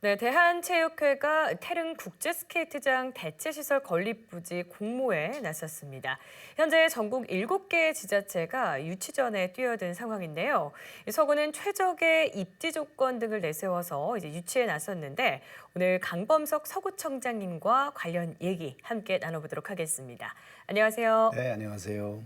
네, 대한체육회가 태릉 국제스케이트장 대체시설 건립 부지 공모에 나섰습니다. 현재 전국 7개 지자체가 유치전에 뛰어든 상황인데요. 이 서구는 최적의 입지 조건 등을 내세워서 이제 유치에 나섰는데 오늘 강범석 서구청장님과 관련 얘기 함께 나눠보도록 하겠습니다. 안녕하세요. 네, 안녕하세요.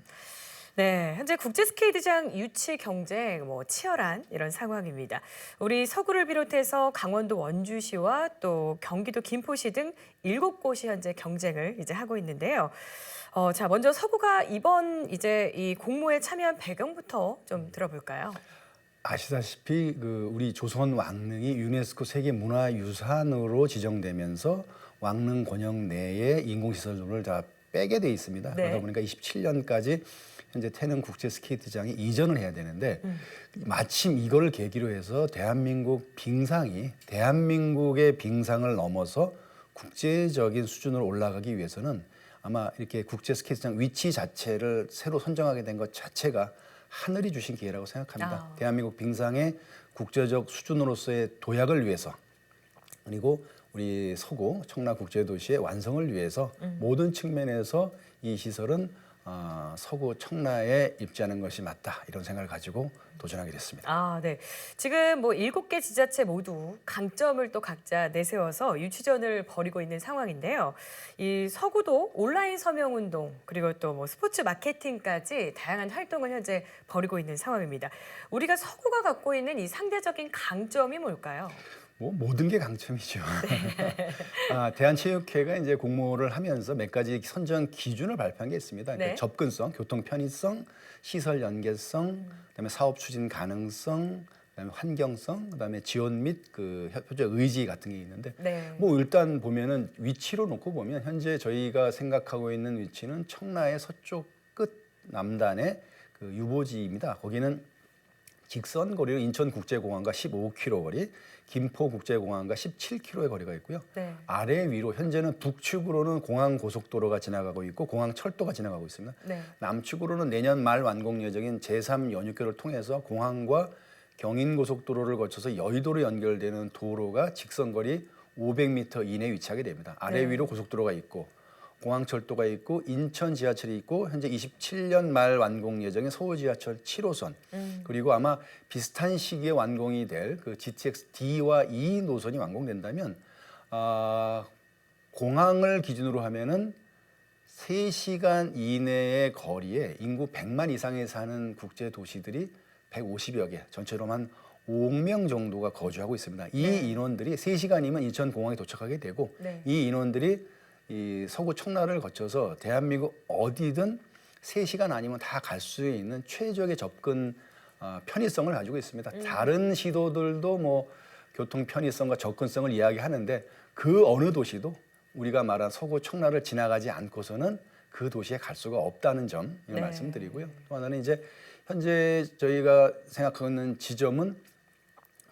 네, 현재 국제 스케이트장 유치 경쟁 치열한 이런 상황입니다. 우리 서구를 비롯해서 강원도 원주시와 또 경기도 김포시 등 7곳이 현재 경쟁을 이제 하고 있는데요. 자, 먼저 서구가 이번 이제 이 공모에 참여한 배경부터 좀 들어볼까요? 아시다시피 우리 조선 왕릉이 유네스코 세계 문화유산으로 지정되면서 왕릉 권역 내에 인공시설물을 다 빼게 돼 있습니다. 네. 그러다 보니까 27년까지 현재 태릉 국제 스케이트장에 이전을 해야 되는데 마침 이걸 계기로 해서 대한민국의 빙상을 넘어서 국제적인 수준으로 올라가기 위해서는 아마 이렇게 국제 스케이트장 위치 자체를 새로 선정하게 된 것 자체가 하늘이 주신 기회라고 생각합니다. 대한민국 빙상의 국제적 수준으로서의 도약을 위해서 그리고 우리 서구 청라국제도시의 완성을 위해서 모든 측면에서 이 시설은 서구 청라에 입지하는 것이 맞다 이런 생각을 가지고 도전하게 됐습니다. 아, 네. 지금 7개 지자체 모두 강점을 또 각자 내세워서 유치전을 벌이고 있는 상황인데요. 이 서구도 온라인 서명운동 그리고 또 스포츠 마케팅까지 다양한 활동을 현재 벌이고 있는 상황입니다. 우리가 서구가 갖고 있는 이 상대적인 강점이 뭘까요? 모든 게 강점이죠. 대한체육회가 이제 공모를 하면서 몇 가지 선정 기준을 발표한 게 있습니다. 네. 그러니까 접근성, 교통 편의성, 시설 연계성, 그다음에 사업 추진 가능성, 그다음에 환경성, 그다음에 지원 및 협조적 의지 같은 게 있는데 네. 일단 보면은 위치로 놓고 보면 현재 저희가 생각하고 있는 위치는 청라의 서쪽 끝 남단의 유보지입니다. 거기는 직선 거리로 인천국제공항과 15km 거리, 김포국제공항과 17km의 거리가 있고요. 네. 아래 위로 현재는 북측으로는 공항고속도로가 지나가고 있고 공항철도가 지나가고 있습니다. 네. 남측으로는 내년 말 완공 예정인 제3연육교를 통해서 공항과 경인고속도로를 거쳐서 여의도로 연결되는 도로가 직선거리 500m 이내에 위치하게 됩니다. 아래 네. 위로 고속도로가 있고 공항철도가 있고 인천 지하철이 있고 현재 27년 말 완공 예정인 서울 지하철 7호선 그리고 아마 비슷한 시기에 완공이 될 GTX D와 E 노선이 완공된다면 공항을 기준으로 하면은 3시간 이내의 거리에 인구 100만 이상에 사는 국제 도시들이 150여 개, 전체로 한 5억 명 정도가 거주하고 있습니다. 이 네. 인원들이 3시간이면 인천공항에 도착하게 되고 네. 이 인원들이 이 서구 청라를 거쳐서 대한민국 어디든 3시간 아니면 다 갈 수 있는 최적의 접근 편의성을 가지고 있습니다. 다른 시도들도 교통 편의성과 접근성을 이야기하는데 그 어느 도시도 우리가 말한 서구 청라를 지나가지 않고서는 그 도시에 갈 수가 없다는 점 네. 말씀드리고요. 또 하나는 이제 현재 저희가 생각하고 있는 지점은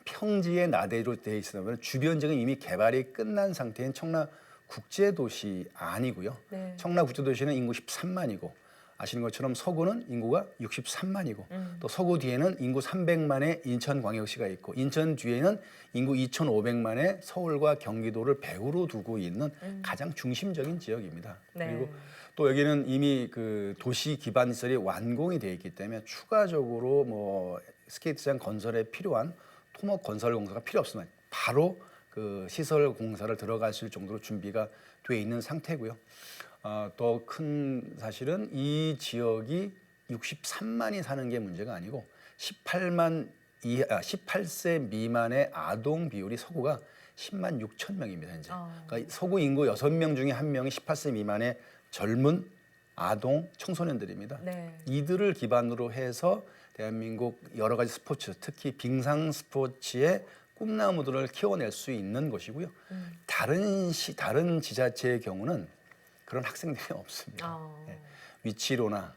평지의 나대로 되어 있으면 주변 지역은 이미 개발이 끝난 상태인 청라 국제도시 아니고요. 네. 청라 국제도시는 인구 13만이고 아시는 것처럼 서구는 인구가 63만이고 또 서구 뒤에는 인구 300만의 인천광역시가 있고 인천 뒤에는 인구 2,500만의 서울과 경기도를 배후로 두고 있는 가장 중심적인 지역입니다. 네. 그리고 또 여기는 이미 도시 기반 시설이 완공이 되어 있기 때문에 추가적으로 스케이트장 건설에 필요한 토목 건설 공사가 필요 없으면 바로 시설 공사를 들어갈 수 있을 정도로 준비가 돼 있는 상태고요. 더 큰 사실은 이 지역이 63만이 사는 게 문제가 아니고 18세 미만의 아동 비율이 서구가 10만 6천 명입니다. 현재. 그러니까 서구 인구 6명 중에 1명이 18세 미만의 젊은 아동 청소년들입니다. 네. 이들을 기반으로 해서 대한민국 여러 가지 스포츠, 특히 빙상 스포츠의 꿈나무들을 키워낼 수 있는 것이고요. 다른 지자체의 경우는 그런 학생들이 없습니다. 위치로나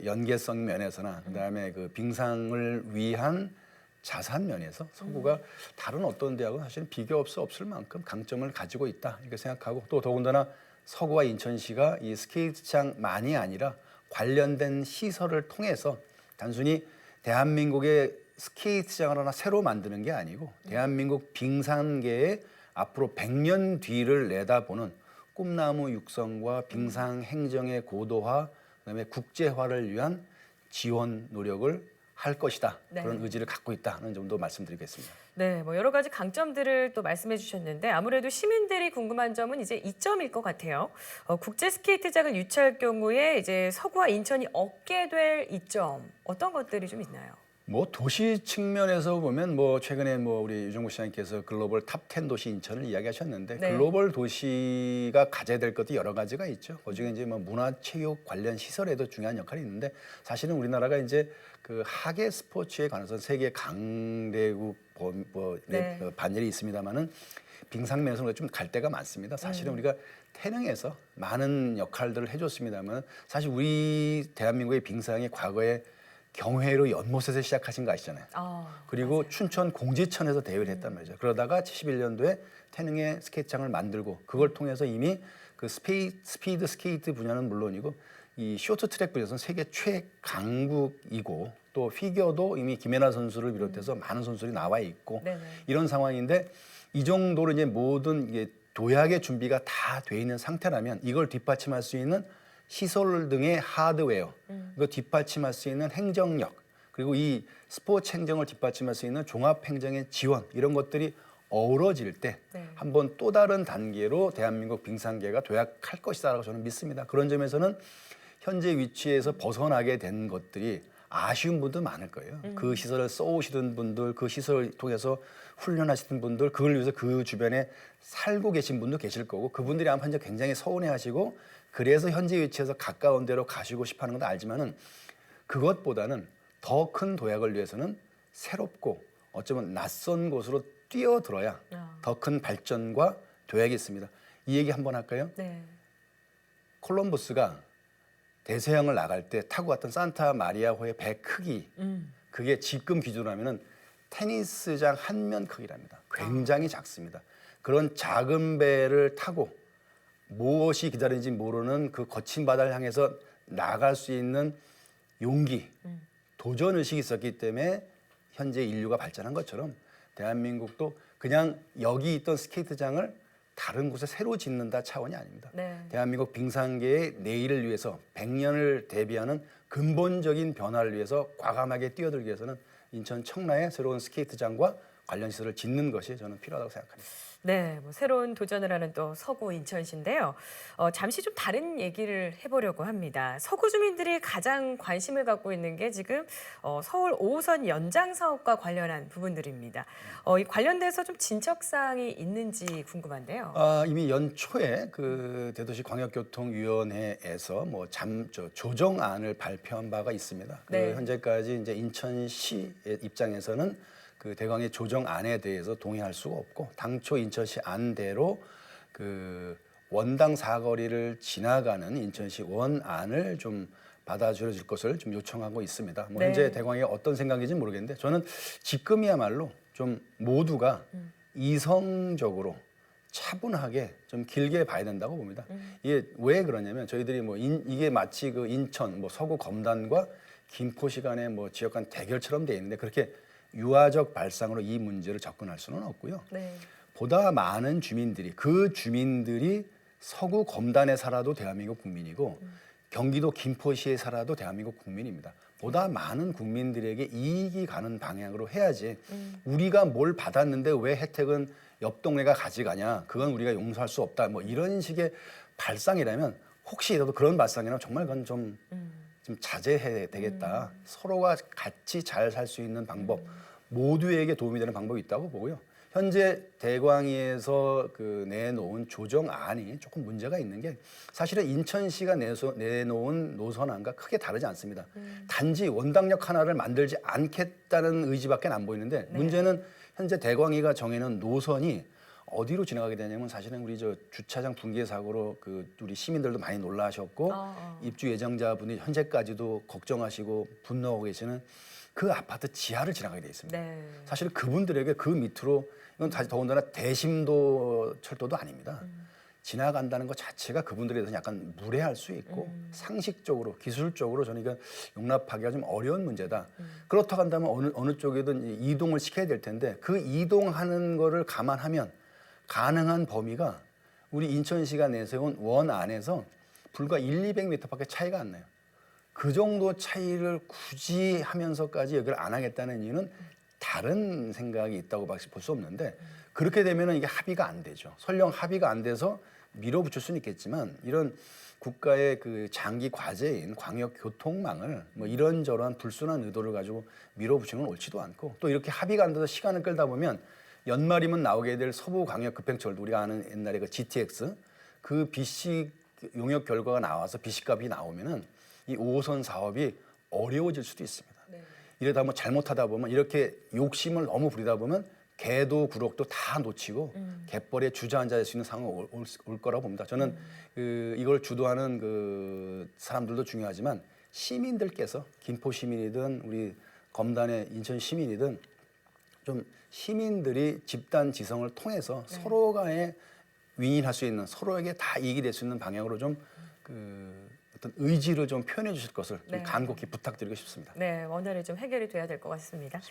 연계성 면에서나 그다음에 빙상을 위한 자산 면에서 서구가 다른 어떤 대학은 사실은 비교 없을 만큼 강점을 가지고 있다 이렇게 생각하고 또 더군다나 서구와 인천시가 이 스케이트장만이 아니라 관련된 시설을 통해서 단순히 대한민국의 스케이트장을 하나 새로 만드는 게 아니고 대한민국 빙상계의 앞으로 100년 뒤를 내다보는 꿈나무 육성과 빙상 행정의 고도화, 그다음에 국제화를 위한 지원 노력을 할 것이다. 네. 그런 의지를 갖고 있다는 점도 말씀드리겠습니다. 네, 뭐 여러 가지 강점들을 또 말씀해 주셨는데 아무래도 시민들이 궁금한 점은 이제 이점일 것 같아요. 국제 스케이트장을 유치할 경우에 이제 서구와 인천이 얻게 될 이점 어떤 것들이 좀 있나요? 뭐 도시 측면에서 보면 뭐 최근에 뭐 우리 유정국 시장님께서 글로벌 탑 10 도시 인천을 이야기하셨는데 네. 글로벌 도시가 가져야 될 것도 여러 가지가 있죠. 그중에 이제 뭐 문화 체육 관련 시설에도 중요한 역할이 있는데 사실은 우리나라가 이제 그 하계 스포츠에 관해서 세계 강대국 네. 반열이 있습니다만은 빙상 면에서 좀 갈대가 많습니다. 사실은 우리가 태릉에서 많은 역할들을 해줬습니다만 사실 우리 대한민국의 빙상이 과거에 경회로 연못에서 시작하신 거 아시잖아요. 그리고 맞아요. 춘천 공지천에서 대회를 했단 말이죠. 그러다가 71년도에 태릉에 스케이트장을 만들고 그걸 통해서 이미 그 스피드 스케이트 분야는 물론이고 이 쇼트트랙 분야에서는 세계 최강국이고 또 피겨도 이미 김연아 선수를 비롯해서 많은 선수들이 나와 있고 네네. 이런 상황인데 이 정도로 이제 모든 이게 도약의 준비가 다 돼 있는 상태라면 이걸 뒷받침할 수 있는 시설 등의 하드웨어, 이거 뒷받침할 수 있는 행정력, 그리고 이 스포츠 행정을 뒷받침할 수 있는 종합 행정의 지원 이런 것들이 어우러질 때 네. 한번 또 다른 단계로 대한민국 빙상계가 도약할 것이다라고 저는 믿습니다. 그런 점에서는 현재 위치에서 벗어나게 된 것들이 아쉬운 분도 많을 거예요. 그 시설을 써오시던 분들, 그 시설을 통해서 훈련하시던 분들, 그걸 위해서 그 주변에 살고 계신 분도 계실 거고 그분들이 아마 현재 굉장히 서운해하시고 그래서 현재 위치에서 가까운 데로 가시고 싶어하는 것도 알지만은 그것보다는 더 큰 도약을 위해서는 새롭고 어쩌면 낯선 곳으로 뛰어들어야 더 큰 발전과 도약이 있습니다. 이 얘기 한번 할까요? 네. 콜럼버스가 대서양을 나갈 때 타고 갔던 산타 마리아호의 배 크기 그게 지금 기준으로 하면은 테니스장 한 면 크기랍니다. 굉장히 작습니다. 그런 작은 배를 타고 무엇이 기다리는지 모르는 그 거친 바다를 향해서 나갈 수 있는 용기, 도전 의식이 있었기 때문에 현재 인류가 발전한 것처럼 대한민국도 그냥 여기 있던 스케이트장을 다른 곳에 새로 짓는다 차원이 아닙니다. 네. 대한민국 빙상계의 내일을 위해서 100년을 대비하는 근본적인 변화를 위해서 과감하게 뛰어들기 위해서는 인천 청라에 새로운 스케이트장과 관련 시설을 짓는 것이 저는 필요하다고 생각합니다. 네, 뭐 새로운 도전을 하는 또 서구 인천시인데요. 잠시 좀 다른 얘기를 해보려고 합니다. 서구 주민들이 가장 관심을 갖고 있는 게 지금 서울 5호선 연장 사업과 관련한 부분들입니다. 이 관련돼서 좀 진척 사항이 있는지 궁금한데요. 이미 연초에 그 대도시 광역교통위원회에서 뭐 조정안을 발표한 바가 있습니다. 네. 그 현재까지 이제 인천시의 입장에서는 그 대광의 조정안에 대해서 동의할 수가 없고 당초 인천시 안대로 그 원당 사거리를 지나가는 인천시 원안을 좀 받아줄 것을 좀 요청하고 있습니다. 뭐 네. 현재 대광이 어떤 생각인지 모르겠는데 저는 지금이야말로 좀 모두가 이성적으로 차분하게 좀 길게 봐야 된다고 봅니다. 이게 왜 그러냐면 저희들이 뭐 이게 마치 그 인천 뭐 서구 검단과 김포시 간의 뭐 지역 간 대결처럼 돼 있는데 그렇게 유화적 발상으로 이 문제를 접근할 수는 없고요. 네. 보다 많은 주민들이 그 주민들이 서구 검단에 살아도 대한민국 국민이고 경기도 김포시에 살아도 대한민국 국민입니다. 보다 많은 국민들에게 이익이 가는 방향으로 해야지 우리가 뭘 받았는데 왜 혜택은 옆 동네가 가져가냐 그건 우리가 용서할 수 없다 뭐 이런 식의 발상이라면 혹시라도 그런 발상이라면 정말 그건 좀 자제해야 되겠다. 서로가 같이 잘 살 수 있는 방법, 모두에게 도움이 되는 방법이 있다고 보고요. 현재 대광위에서 그 내놓은 조정안이 조금 문제가 있는 게 사실은 인천시가 내놓은 노선안과 크게 다르지 않습니다. 단지 원당역 하나를 만들지 않겠다는 의지밖에 안 보이는데 네. 문제는 현재 대광위가 정해놓은 노선이 어디로 지나가게 되냐면 사실은 우리 저 주차장 붕괴 사고로 그 우리 시민들도 많이 놀라셨고 입주 예정자분이 현재까지도 걱정하시고 분노하고 계시는 그 아파트 지하를 지나가게 돼 있습니다. 네. 사실 그분들에게 그 밑으로 이건 다시 더군다나 대심도 철도도 아닙니다. 지나간다는 것 자체가 그분들에 대해서 약간 무례할 수 있고 상식적으로 기술적으로 저는 이건 용납하기가 좀 어려운 문제다. 그렇다고 한다면 어느 쪽이든 이동을 시켜야 될 텐데 그 이동하는 거를 감안하면 가능한 범위가 우리 인천시가 내세운 원 안에서 불과 200m밖에 차이가 안 나요. 그 정도 차이를 굳이 하면서까지 여기를 안 하겠다는 이유는 다른 생각이 있다고 볼 수 없는데 그렇게 되면 이게 합의가 안 되죠. 설령 합의가 안 돼서 밀어붙일 수는 있겠지만 이런 국가의 그 장기 과제인 광역 교통망을 뭐 이런저런 불순한 의도를 가지고 밀어붙이는 건 옳지도 않고 또 이렇게 합의가 안 돼서 시간을 끌다 보면 연말이면 나오게 될 서부광역급행철도 우리가 아는 옛날에 그 GTX 그 BC 용역 결과가 나와서 BC값이 나오면은 이 5호선 사업이 어려워질 수도 있습니다. 네. 이러다 뭐 잘못하다 보면 이렇게 욕심을 너무 부리다 보면 개도 구럭도 다 놓치고 갯벌에 주저앉아 있을 수 있는 상황이 올 거라고 봅니다. 저는 이걸 주도하는 그 사람들도 중요하지만 시민들께서 김포 시민이든 우리 검단의 인천 시민이든 좀 시민들이 집단 지성을 통해서 서로 간에 윈윈할 수 있는 서로에게 다 이익이 될 수 있는 방향으로 좀 어떤 의지를 좀 표현해 주실 것을 좀 간곡히 부탁드리고 싶습니다. 네, 원활히 좀 해결이 돼야 될 것 같습니다.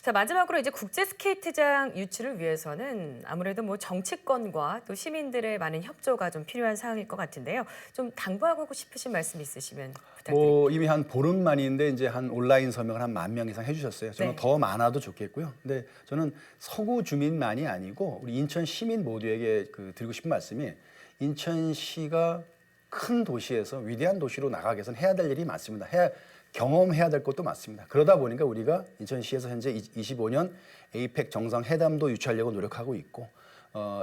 자, 마지막으로 이제 국제 스케이트장 유치를 위해서는 아무래도 뭐 정치권과 또 시민들의 많은 협조가 좀 필요한 사항일 것 같은데요. 좀 당부하고 싶으신 말씀 있으시면 부탁드립니다. 뭐 이미 한 보름 만인데 이제 한 온라인 서명을 한 10,000명 이상 해주셨어요. 저는 네. 더 많아도 좋겠고요. 근데 저는 서구 주민만이 아니고 우리 인천 시민 모두에게 드리고 싶은 말씀이 인천시가 큰 도시에서 위대한 도시로 나가기 위해서는 해야 될 일이 많습니다. 경험해야 될 것도 많습니다. 그러다 보니까 우리가 인천시에서 현재 25년 에이펙 정상회담도 유치하려고 노력하고 있고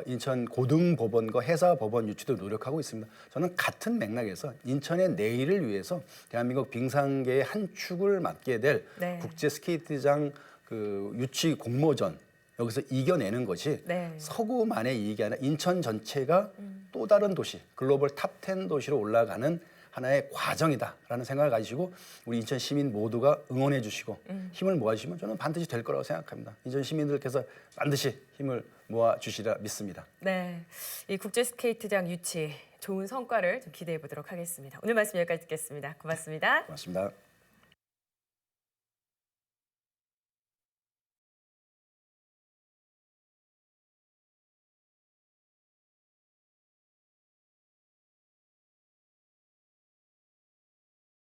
인천 고등법원과 해사법원 유치도 노력하고 있습니다. 저는 같은 맥락에서 인천의 내일을 위해서 대한민국 빙상계의 한 축을 맡게 될 네. 국제 스케이트장 유치 공모전 여기서 이겨내는 것이 네. 서구만의 이익이 아니라 인천 전체가 또 다른 도시, 글로벌 탑10 도시로 올라가는 하나의 과정이다라는 생각을 가지시고 우리 인천 시민 모두가 응원해 주시고 힘을 모아주시면 저는 반드시 될 거라고 생각합니다. 인천 시민들께서 반드시 힘을 모아주시리라 믿습니다. 네, 이 국제 스케이트장 유치 좋은 성과를 좀 기대해 보도록 하겠습니다. 오늘 말씀 여기까지 듣겠습니다. 고맙습니다. 고맙습니다.